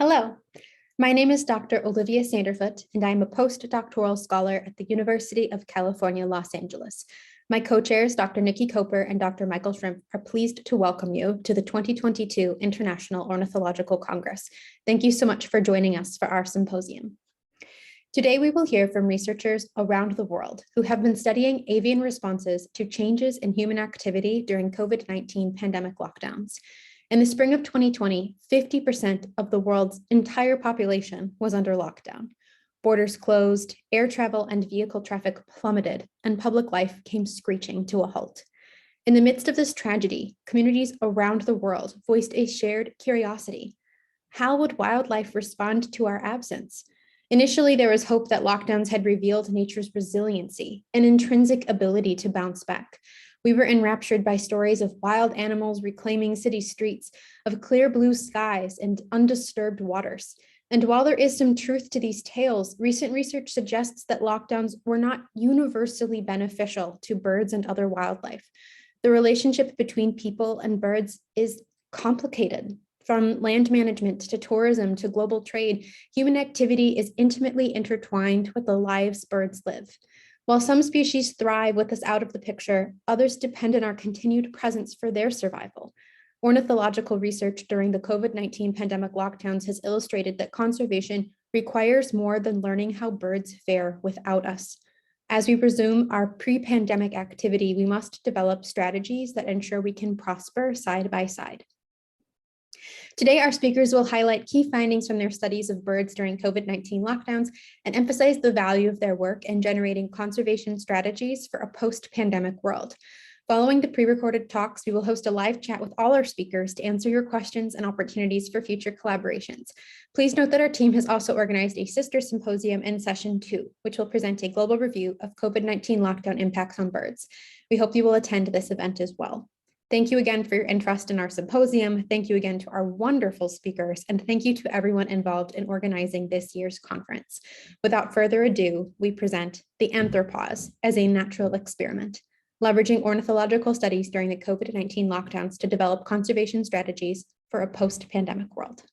Hello, my name is Dr. Olivia Sanderfoot, and I am a postdoctoral scholar at the University of California, Los Angeles. My co-chairs, Dr. Nikki Coper and Dr. Michael Shrimp, are pleased to welcome you to the 2022 International Ornithological Congress. Thank you so much for joining us for our symposium. Today, we will hear from researchers around the world who have been studying avian responses to changes in human activity during COVID-19 pandemic lockdowns. In the spring of 2020, 50% of the world's entire population was under lockdown. Borders closed, air travel and vehicle traffic plummeted, and public life came screeching to a halt. In the midst of this tragedy, communities around the world voiced a shared curiosity. How would wildlife respond to our absence? Initially, there was hope that lockdowns had revealed nature's resiliency, an intrinsic ability to bounce back. We were enraptured by stories of wild animals reclaiming city streets, of clear blue skies and undisturbed waters. And while there is some truth to these tales, recent research suggests that lockdowns were not universally beneficial to birds and other wildlife. The relationship between people and birds is complicated. From land management to tourism to global trade, human activity is intimately intertwined with the lives birds live. While some species thrive with us out of the picture, others depend on our continued presence for their survival. Ornithological research during the COVID-19 pandemic lockdowns has illustrated that conservation requires more than learning how birds fare without us. As we resume our pre-pandemic activity, we must develop strategies that ensure we can prosper side by side. Today, our speakers will highlight key findings from their studies of birds during COVID-19 lockdowns and emphasize the value of their work in generating conservation strategies for a post-pandemic world. Following the pre-recorded talks, we will host a live chat with all our speakers to answer your questions and opportunities for future collaborations. Please note that our team has also organized a sister symposium in session 2, which will present a global review of COVID-19 lockdown impacts on birds. We hope you will attend this event as well. Thank you again for your interest in our symposium. Thank you again to our wonderful speakers, and thank you to everyone involved in organizing this year's conference. Without further ado, we present the Anthropause as a natural experiment, leveraging ornithological studies during the COVID-19 lockdowns to develop conservation strategies for a post-pandemic world.